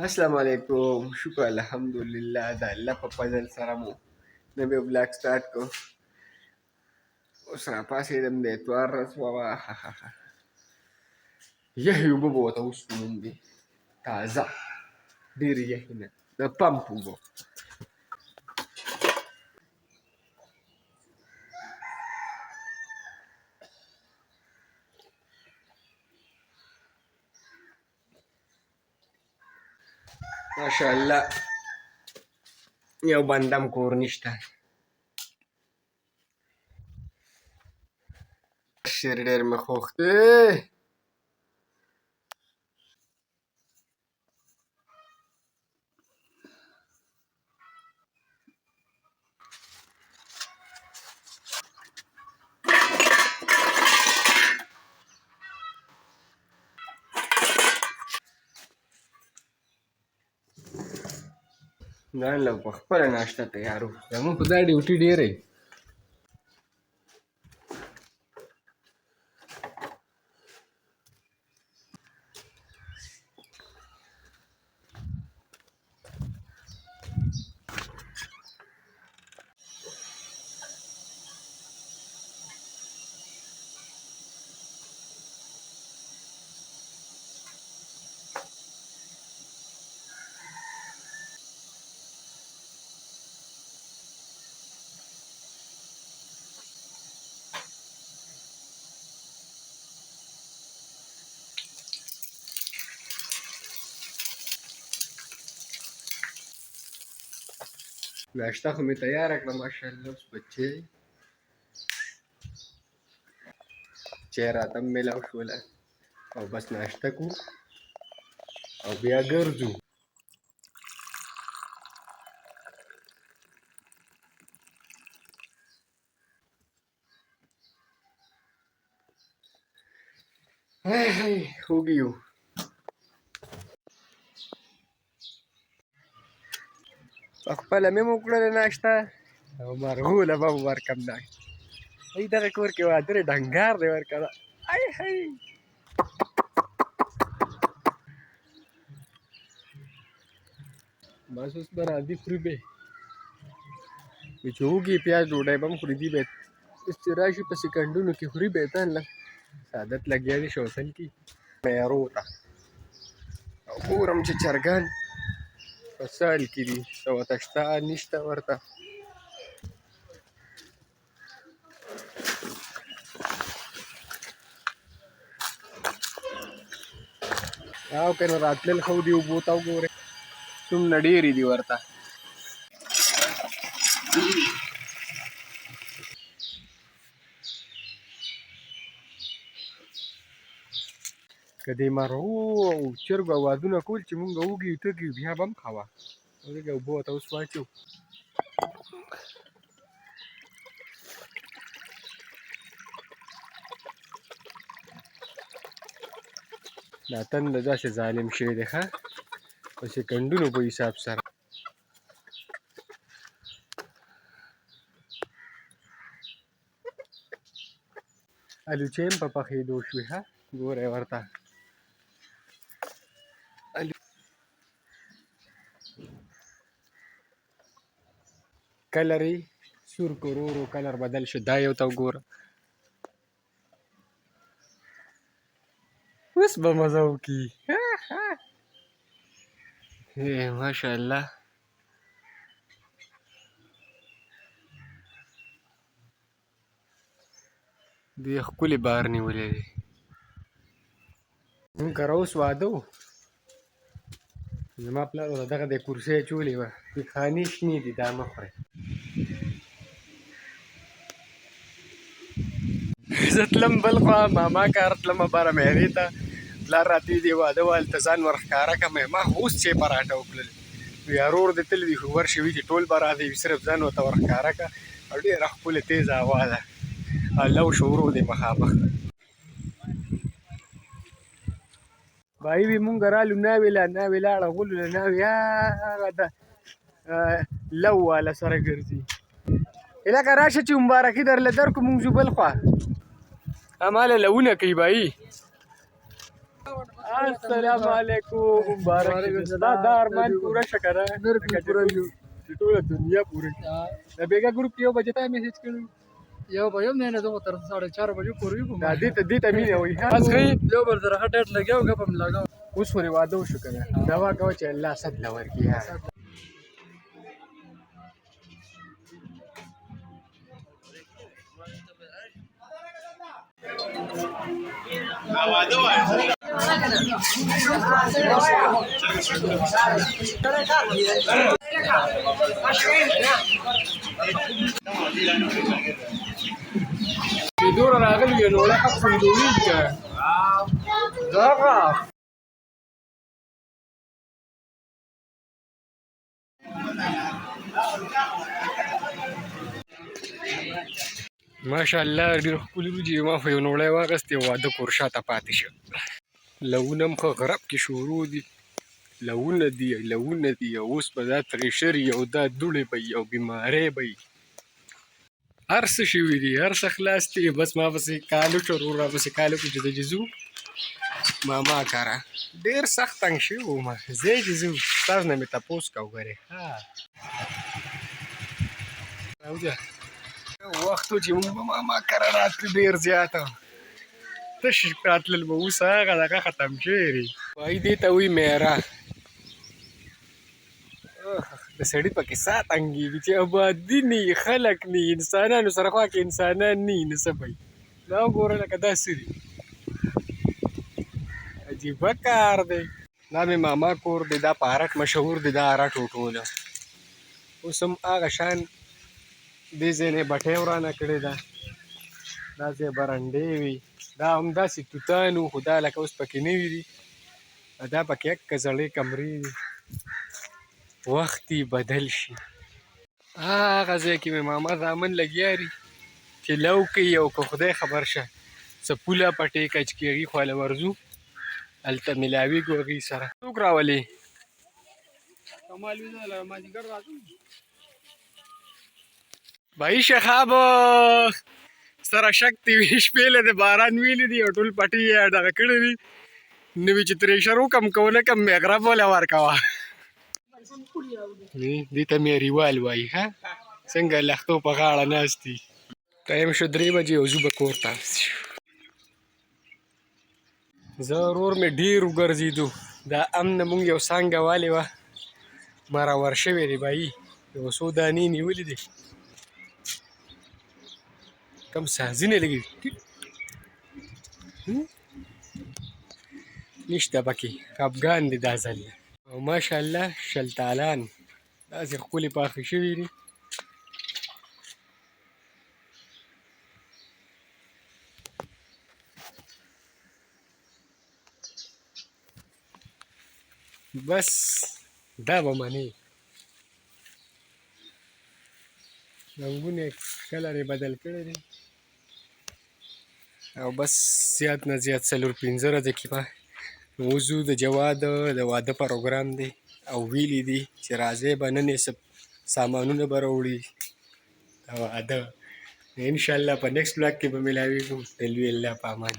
السلام علیکم. شکر الحمدلله د الله په فضل سره مو نوی بلاګ سټارټ کړو. اوس راپاڅېدم د اتوار ورځ وه. یخې اوبه به ورته وڅښو دي تازه، ډېرې یخې نه، د پمپ اوبه. ماشاءالله یو بندم کور نشته. شعر ډېر مې خوښ دی. ځان له په خپله ناشته تیارو. زمونږ خو دا ډیوټي ډېره وي. ناشته خو مې تیاره کړه ماشاءالله. اوس بچې چای راته هم میلاو شوله او بس ناشته کوو او بیا ګرځو. خوږ یو. په خپله مې هم وکړله ناشته او مرغو له به هم ورکړم ناشته. ای دغه کور کې واده دی، ډنګار دی ورکړه. بس اوس به راځي خوري به چې وږي پیاز ډوډۍ به هم خوري. دي به اوس چې راشي په سکندونو کې خوري به تن لږ عادت لګیا دي شوسن کې میارو ته. او ګورم چې چرګان په سال کې دي څه ورته شته نشته ورته. او که نه راتلل ښه دي اوبو ته وګورئ څومره ډېرې دي ورته. که دې مرغو او چرګو اوازونه کول چې مونږ وږي یو تږي یو بیا به هم کوه. لږه اوبه ورته اوس واچوو. دا تنده داسې ظالم شوی دی ښه په سکندونو په حساب سره. الوچې هم په پخېدو شوې ښه ګورئ ورته. کلر یې سور که ورو ورو کلر بدل شو. دا یو ته وګوره اوس به مزه وکړي. ماشاءالله دوی ښکلې بار نیولی دی. مونږ کره اوس واده و، زما پلار ورته دغه دی کرسۍ اچولې وه. خانې شنې دي دا مه خورئ. زه تلم بل خوا ماما کار تلمه باره مېرې ته. پلار راته ویلي دی واده وه هلته ځان ور ښکاره کړه. ما خو اوس چې پراټه وکړل. ورور دې تللی دي خو ورشي وي چې ټول به راځي صرف ځان ورته ور ښکاره کړه. او ډېره ښکلې تیزه هوا ده. لو شورو دی مخامخ. بایي وي مونږ رالو ناوې له ناوې لاړه غولو له ناوې هغه ده لو والا سره ګرځي. لکه راشه چې مبارکي درله درکړو مونږ ځو بل خوا. هماله لوونه کوي بایي. السلام علیکم مبارک دا ارمان پورا شکره ټول دنیا پوره د بیګا ګروپ یو بجې ته میسج کړو یو به یم نه دغه تر 4:30 بجې پورې کوم دا دې ته مینه وي بس غي یو بل سره هټ لګیاو غپم لګاو اوس ورې واده وشو کنه دوا کوي چې الله صد لور کیه دور راغلی نو لا حق فندولیک دغه ماشاءالله ډېر ښکلي وریجې ما خو یو نوړی واخیستې واده کور شاته پاتې شه لونه هم ښه غرب کې شروع دي لونه دي اوس به دا ترېشر او دا دوړې به او بیمارۍ به هر څه شوي دي هر څه خلاص دي بس ما پسې کالو چرور راپسې کالو کې چې ځو ماما کاره ډېر سخت تنګ شوي وم ځای چې ځو تاسو نه مې تپوس کا وګورې راوځه وخت و چې موږ به ماما کره راتلو ډېر زیاته تش راتلل به اوس هغه دغه ختم شوی دی وایي دې ته وایي میره د سړي پکې ساه تنګېږي چې ابادي نه خلک نه انسانانو سره خوا کې انسانان نه وي نو څه به وي دا وګوره لکه دا څه دي عجیبه کار دی دا مې ماما کور دی دا په هرک مشهور دی دا هره ټوټوله اوس هم هغه شان دې ځای نه بټۍ ورانه کړې ده دا ځای برنډې وي دا همداسې توتان وو خو دا لکه اوس پکې نوي دي دا پکې اکه زړې کمرې دي وخت بدل شي هغه ځای کې مې ماما زامن لګیا دي چې لو کوي او که خدای خبر شه څه پوله پټې کچ کې هغې خواله ورځو هلته میلاویږو هغې سره څوک راولې بھائی شخابو سره شک دی شپې له د باران ویلي دي او ټول پټې یې دغه کړي دي نو وي چې ترېشر وکړم که ونه کړم مغرب وله ورکوه دې ته میریوال وایي ښه څنګه لښتو په غاړه ناست دي ټایم شو 3 بجې او ځو به کور ته زه ورور مې ډېر وګرځېدو دا امنه مونږ یو څانګه والې وه مرور شوې دی بایي یو څو دانې نیولې دي کم سازونه لګي نشته پکې خفګان دي دا ځل او ماشاءالله شلتالان داسې ښکلې پاخه شوي دي بس دا به منې رنګونه یې کلر یې بدل کړی دی او بس زیات نه زیات 4-5 ورځې کې به وځو د جواد د واده پروګرام دی او ویلي دي چې راځئ به نن یې سامانونه به راوړي د واده انشاءالله په نیکسټ بلاګ کې به میلاویږو د لوی الله په امان